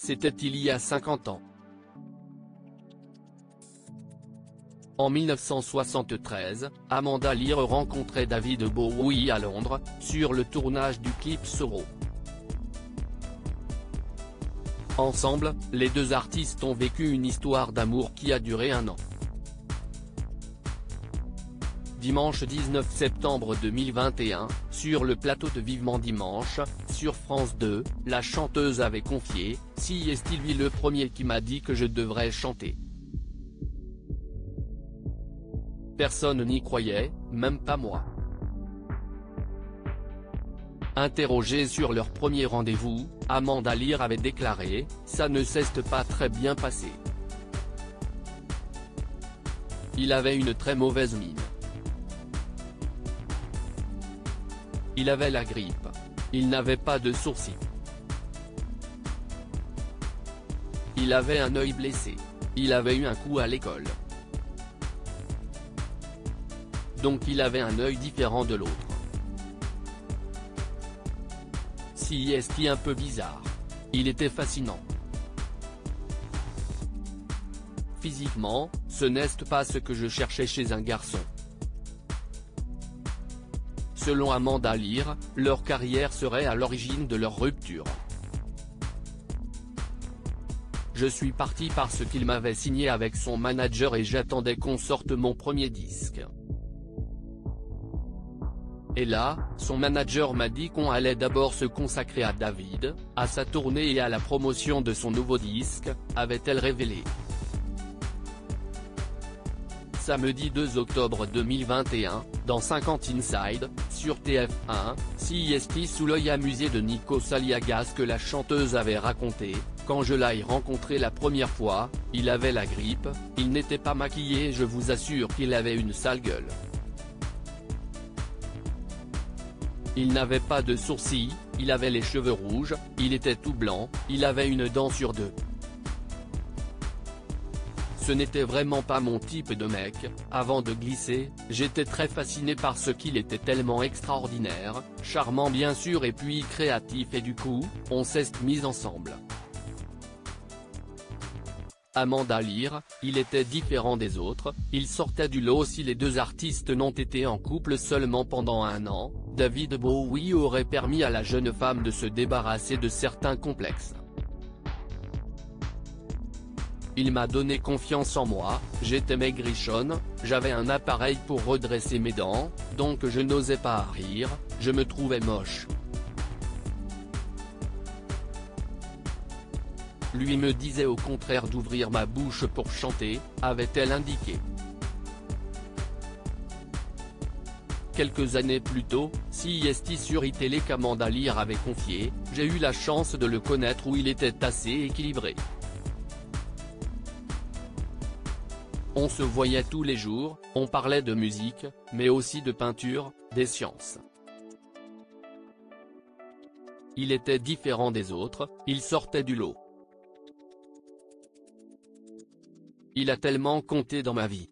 c'était il y a 50 ans. En 1973, Amanda Lear rencontrait David Bowie à Londres, sur le tournage du clip Sorrow. Ensemble, les deux artistes ont vécu une histoire d'amour qui a duré 1 an. Dimanche 19 septembre 2021, sur le plateau de Vivement Dimanche, sur France 2, la chanteuse avait confié « Si est lui le premier qui m'a dit que je devrais chanter. Personne n'y croyait, même pas moi. » Interrogée sur leur premier rendez-vous, Amanda Lear avait déclaré « Ça ne s'est pas très bien passé. Il avait une très mauvaise mine. Il avait la grippe. Il n'avait pas de sourcils. Il avait un œil blessé. Il avait eu un coup à l'école. Donc il avait un œil différent de l'autre. Si est un peu bizarre. Il était fascinant. Physiquement, ce n'est pas ce que je cherchais chez un garçon. » Selon Amanda Lear, leur carrière serait à l'origine de leur rupture. « Je suis parti parce qu'il m'avait signé avec son manager et j'attendais qu'on sorte mon premier disque. Et là, son manager m'a dit qu'on allait d'abord se consacrer à David, à sa tournée et à la promotion de son nouveau disque, avait-elle révélé. Samedi 2 octobre 2021, dans 50 Inside, sur TF1, CST sous l'œil amusé de Nico Saliagas que la chanteuse avait raconté « Quand je l'ai rencontré la première fois, il avait la grippe, il n'était pas maquillé et je vous assure qu'il avait une sale gueule. Il n'avait pas de sourcils, il avait les cheveux rouges, il était tout blanc, il avait une dent sur deux. Ce n'était vraiment pas mon type de mec. Avant de glisser, j'étais très fasciné par ce qu'il était tellement extraordinaire, charmant bien sûr et puis créatif et du coup, on s'est mis ensemble. » Amanda Lear, il était différent des autres, il sortait du lot. Si les deux artistes n'ont été en couple seulement pendant 1 an, David Bowie aurait permis à la jeune femme de se débarrasser de certains complexes. Il m'a donné confiance en moi, j'étais maigrichonne, j'avais un appareil pour redresser mes dents, donc je n'osais pas rire, je me trouvais moche. Lui me disait au contraire d'ouvrir ma bouche pour chanter, avait-elle indiqué. Quelques années plus tôt, CST sur iTélé qu'Amanda Lear avait confié « J'ai eu la chance de le connaître où il était assez équilibré. On se voyait tous les jours, on parlait de musique, mais aussi de peinture, des sciences. Il était différent des autres, il sortait du lot. Il a tellement compté dans ma vie.